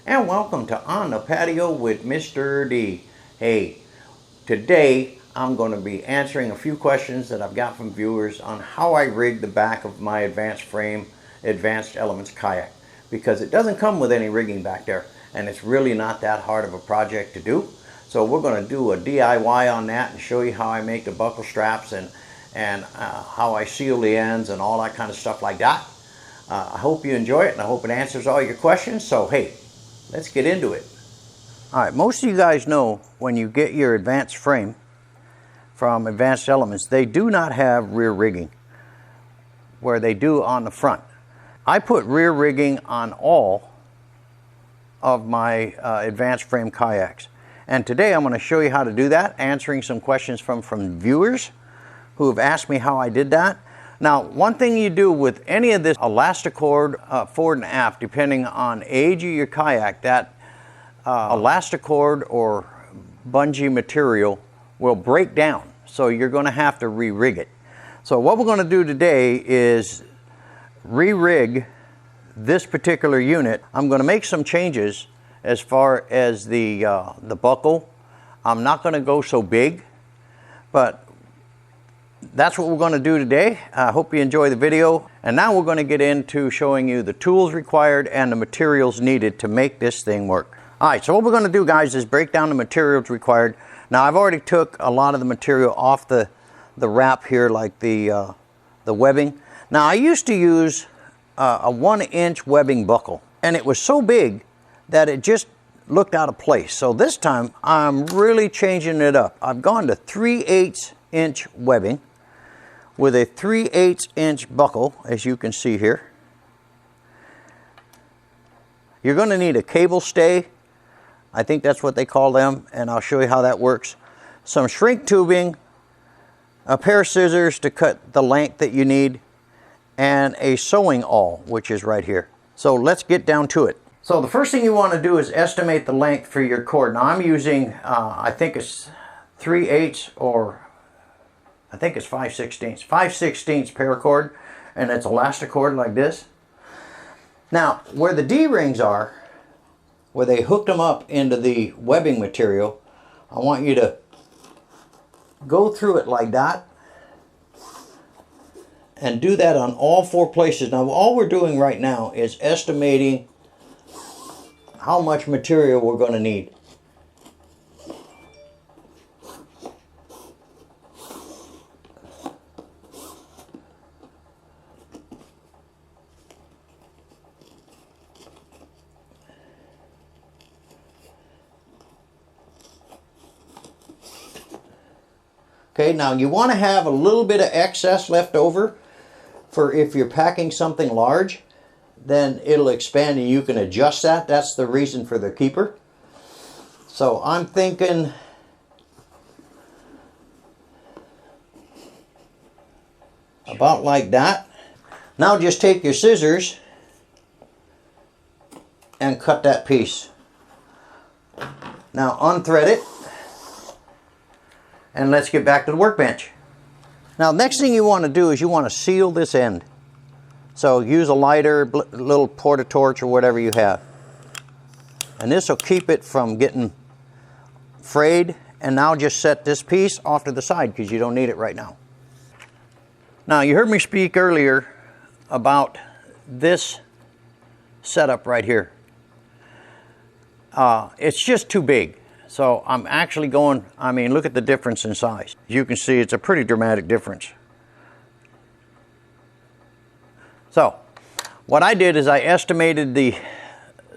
and welcome to On the Patio with Mr. D. Hey, today I'm going to be answering a few questions that I've got from viewers on how I rig the back of my AdvancedFrame Advanced Elements kayak, because it doesn't come with any rigging back there and it's really not that hard of a project to do. So we're going to do a DIY on that and show you how I make the buckle straps and how I seal the ends and all that kind of stuff like that. I hope you enjoy it and I hope it answers all your questions. So hey, let's get into it. All right, most of you guys know when you get your AdvancedFrame from Advanced Elements, they do not have rear rigging where they do on the front. I put rear rigging on all of my AdvancedFrame kayaks. And today I'm going to show you how to do that, answering some questions from viewers who have asked me how I did that. Now, one thing you do with any of this elasticord forward and aft, depending on age of your kayak, that elasticord or bungee material will break down. So you're going to have to re-rig it. So what we're going to do today is re-rig this particular unit. I'm going to make some changes as far as the buckle. I'm not going to go so big, but that's what we're going to do today. I hope you enjoy the video. And now we're going to get into showing you the tools required and the materials needed to make this thing work. All right, so what we're going to do, guys, is break down the materials required. Now, I've already took a lot of the material off the wrap here, like the webbing. Now, I used to use a 1-inch webbing buckle, and it was so big that it just looked out of place. So this time, I'm really changing it up. I've gone to 3/8-inch webbing with a 3/8-inch buckle, as you can see here. You're going to need a cable stay. I think that's what they call them, and I'll show you how that works. Some shrink tubing, a pair of scissors to cut the length that you need, and a sewing awl, which is right here. So let's get down to it. So the first thing you want to do is estimate the length for your cord. Now I'm using, I think it's 3/8 or I think it's 5/16. 5/16 paracord, and it's elasticord like this. Now, where the D-rings are, where they hooked them up into the webbing material, I want you to go through it like that and do that on all 4 places. Now, all we're doing right now is estimating how much material we're going to need. Okay, now you want to have a little bit of excess left over for if you're packing something large, then it'll expand and you can adjust that. That's the reason for the keeper. So I'm thinking about like that. Now just take your scissors and cut that piece. Now unthread it. And let's get back to the workbench. Now, next thing you want to do is you want to seal this end. So use a lighter, little porta-torch or whatever you have. And this will keep it from getting frayed. And now just set this piece off to the side because you don't need it right now. Now, you heard me speak earlier about this setup right here. It's just too big. So I'm actually going, I mean, look at the difference in size. You can see it's a pretty dramatic difference. So what I did is I estimated the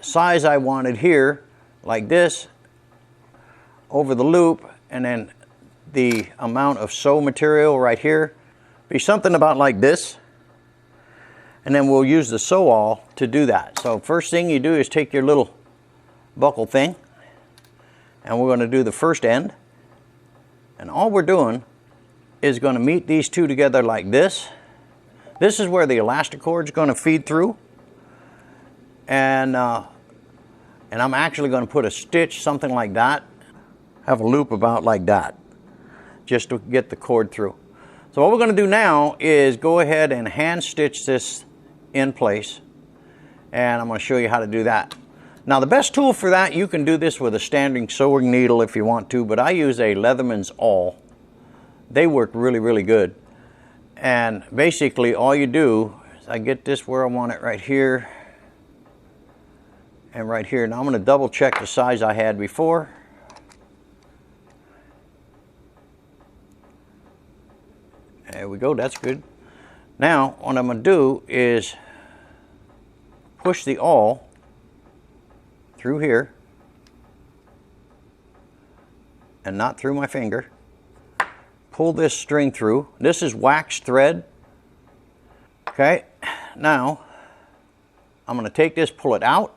size I wanted here, like this, over the loop, and then the amount of sew material right here, be something about like this. And then we'll use the sew awl to do that. So first thing you do is take your little buckle thing, and we're going to do the first end. And all we're doing is going to meet these two together like this. This is where the elasticord is going to feed through. And I'm actually going to put a stitch, something like that. Have a loop about like that, just to get the cord through. So what we're going to do now is go ahead and hand stitch this in place. And I'm going to show you how to do that. Now the best tool for that, you can do this with a standing sewing needle if you want to, but I use a Leatherman's awl. They work really, really good. And basically all you do is I get this where I want it, right here and right here. Now I'm going to double check the size I had before. There we go, that's good. Now what I'm going to do is push the awl through here and not through my finger. Pull this string through. This is wax thread. Okay, now I'm going to take this, pull it out,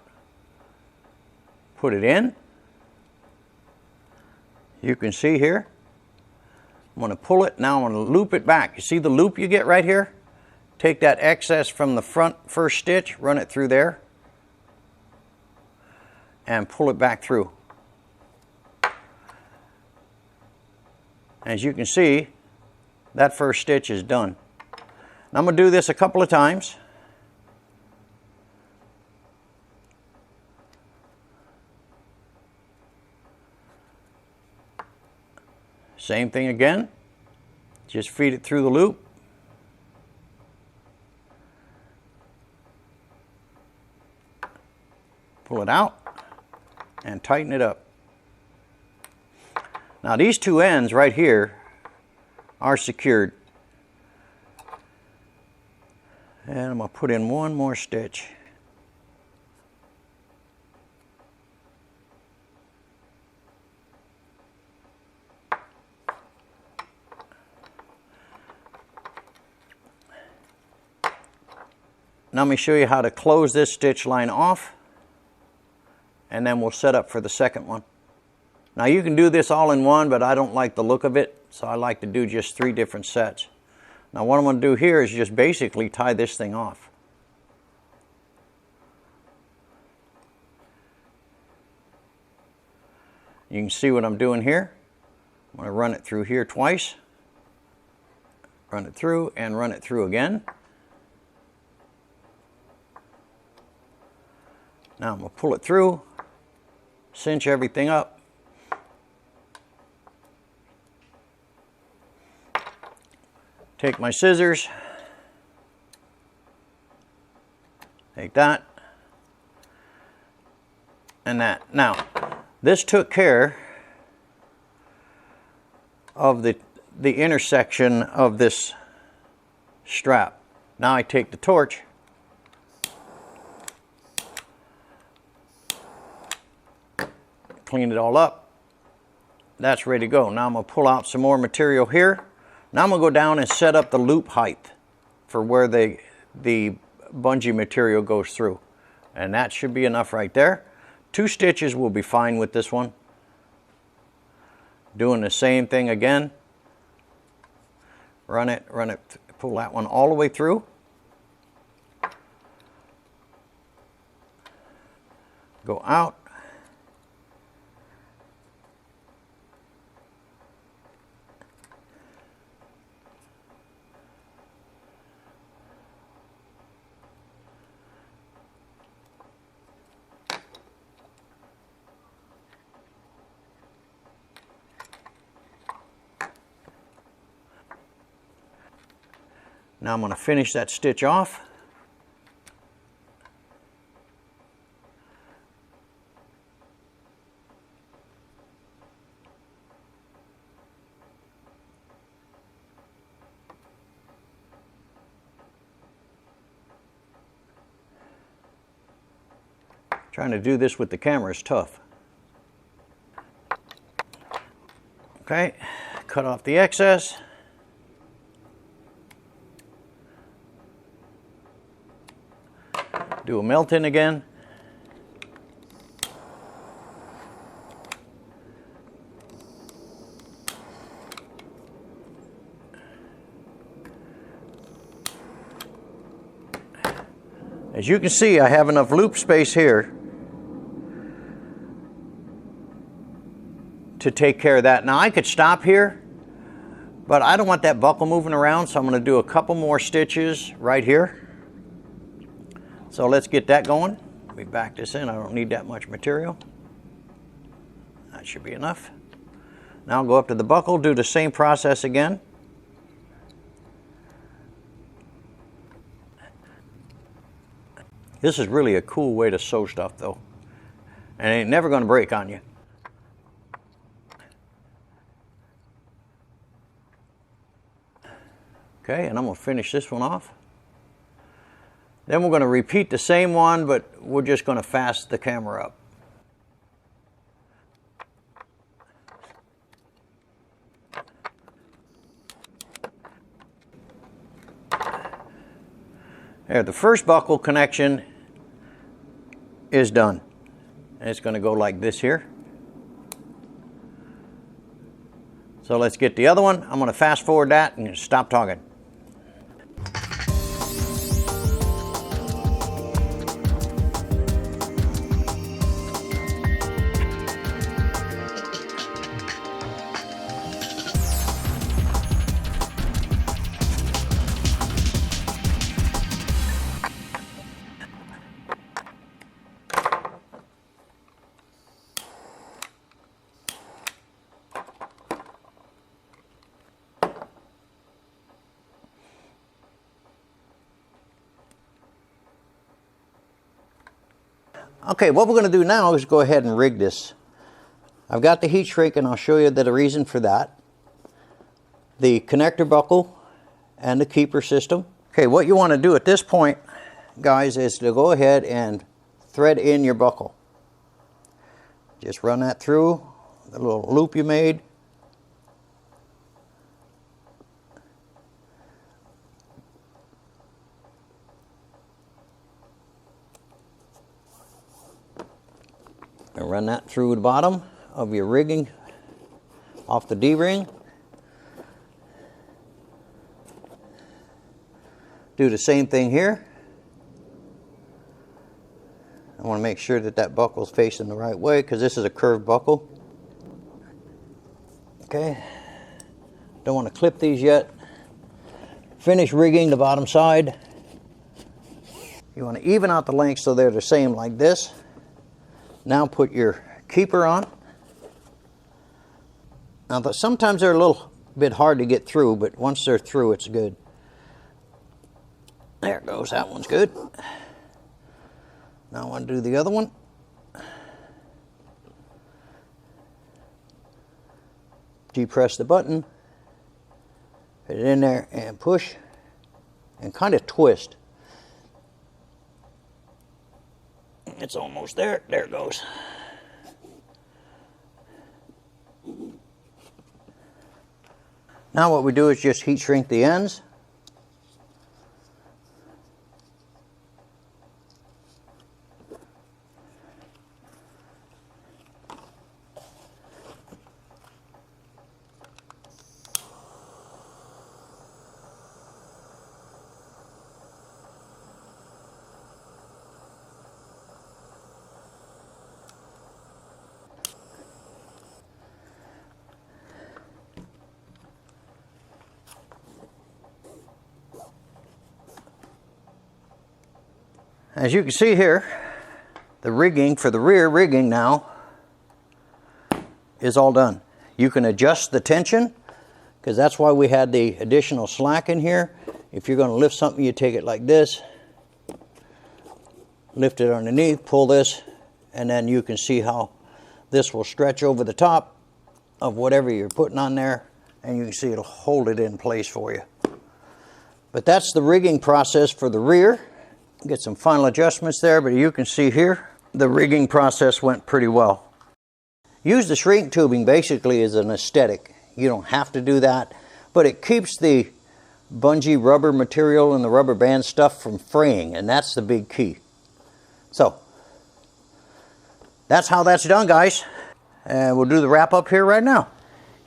put it in. You can see here. I'm going to pull it. Now I'm going to loop it back. You see the loop you get right here? Take that excess from the front first stitch, run it through there, and pull it back through. As you can see, that first stitch is done. Now I'm going to do this a couple of times. Same thing again. Just feed it through the loop. Pull it out and tighten it up. Now these two ends right here are secured. And I'm going to put in one more stitch. Now let me show you how to close this stitch line off, and then we'll set up for the second one. Now you can do this all in one, but I don't like the look of it, so I like to do just 3 different sets. Now what I'm going to do here is just basically tie this thing off. You can see what I'm doing here. I'm going to run it through here twice. Run it through and run it through again. Now I'm going to pull it through, cinch everything up. Take my scissors, take that and that. Now, this took care of the intersection of this strap. Now I take the torch, clean it all up. That's ready to go. Now I'm going to pull out some more material here. Now I'm going to go down and set up the loop height for where the bungee material goes through. And that should be enough right there. 2 stitches will be fine with this one. Doing the same thing again. Run it, pull that one all the way through. Go out. Now I'm going to finish that stitch off. Trying to do this with the camera is tough. Okay, cut off the excess. Do a melt in again. As you can see, I have enough loop space here to take care of that. Now I could stop here, but I don't want that buckle moving around, so I'm going to do a couple more stitches right here. So let's get that going. Let me back this in. I don't need that much material. That should be enough. Now I'll go up to the buckle, do the same process again. This is really a cool way to sew stuff though. And it ain't never going to break on you. Okay, and I'm going to finish this one off. Then we're going to repeat the same one, but we're just going to fast the camera up. There, the first buckle connection is done. And it's going to go like this here. So let's get the other one. I'm going to fast forward that and stop talking. Okay, what we're going to do now is go ahead and rig this. I've got the heat shrink and I'll show you the reason for that. The connector buckle and the keeper system. Okay, what you want to do at this point, guys, is to go ahead and thread in your buckle. Just run that through the little loop you made. And run that through the bottom of your rigging off the D-ring. Do the same thing here. I want to make sure that that buckle is facing the right way because this is a curved buckle. Okay. Don't want to clip these yet. Finish rigging the bottom side. You want to even out the length so they're the same like this. Now put your keeper on. Now sometimes they're a little bit hard to get through, but once they're through, it's good. There it goes, that one's good. Now I want to do the other one. Depress the button, put it in there and push and kind of twist. It's almost there. There it goes. Now what we do is just heat shrink the ends. As you can see here, the rigging for the rear rigging now is all done. You can adjust the tension because that's why we had the additional slack in here. If you're going to lift something, you take it like this, lift it underneath, pull this, and then you can see how this will stretch over the top of whatever you're putting on there, and you can see it'll hold it in place for you. But that's the rigging process for the rear. Get some final adjustments there, but you can see here the rigging process went pretty well. Use the shrink tubing basically as an aesthetic. You don't have to do that, but it keeps the bungee rubber material and the rubber band stuff from fraying, and that's the big key. So that's how that's done, guys. And we'll do the wrap up here right now.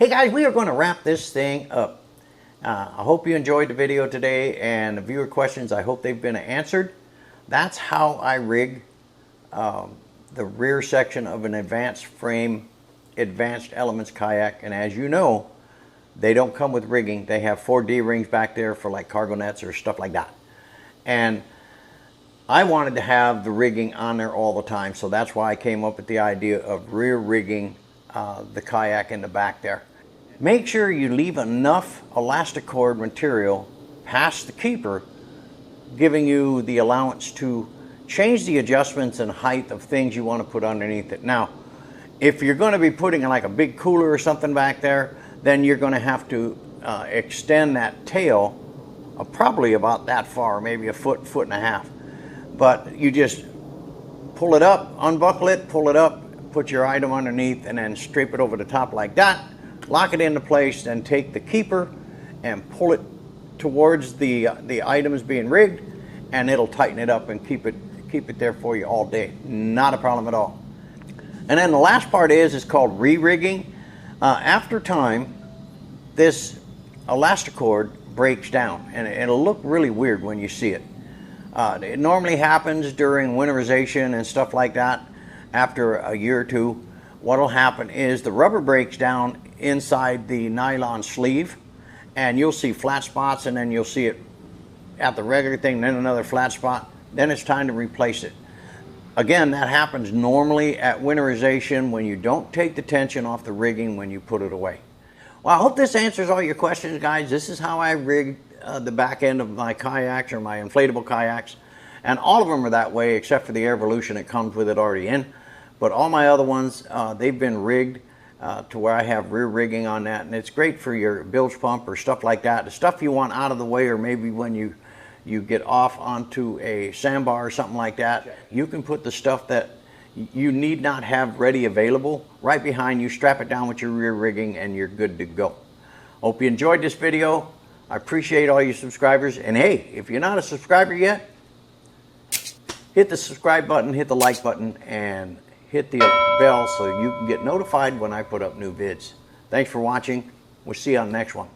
Hey guys, we are going to wrap this thing up. I hope you enjoyed the video today, and the viewer questions, I hope they've been answered. That's how I rig the rear section of an AdvancedFrame Advanced Elements kayak. And as you know, they don't come with rigging. They have 4 D-rings back there for like cargo nets or stuff like that. And I wanted to have the rigging on there all the time, so that's why I came up with the idea of rear rigging the kayak in the back there. Make sure you leave enough elastic cord material past the keeper, giving you the allowance to change the adjustments and height of things you want to put underneath it. Now, if you're going to be putting like a big cooler or something back there, then you're going to have to extend that tail probably about that far, maybe a foot, foot and a half. But you just pull it up, unbuckle it, pull it up, put your item underneath, and then drape it over the top like that. Lock it into place, then take the keeper and pull it towards the items being rigged, and it'll tighten it up and keep it there for you all day. Not a problem at all. And then the last part is called re-rigging. After time, this elastic cord breaks down, and it'll look really weird when you see it. It normally happens during winterization and stuff like that. After a year or two, what'll happen is the rubber breaks down inside the nylon sleeve, and you'll see flat spots, and then you'll see it at the regular thing, then another flat spot. Then it's time to replace it. Again, that happens normally at winterization when you don't take the tension off the rigging when you put it away. Well, I hope this answers all your questions, guys. This is how I rigged the back end of my kayaks, or my inflatable kayaks, and all of them are that way except for the Evolution. It comes with it already in, but all my other ones, they've been rigged to where I have rear rigging on that, and it's great for your bilge pump or stuff like that, the stuff you want out of the way, or maybe when you get off onto a sandbar or something like that, you can put the stuff that you need not have ready available right behind you, strap it down with your rear rigging, and you're good to go. Hope you enjoyed this video. I appreciate all you subscribers, and hey, if you're not a subscriber yet, hit the subscribe button, hit the like button, and hit the bell so you can get notified when I put up new vids. Thanks for watching. We'll see you on the next one.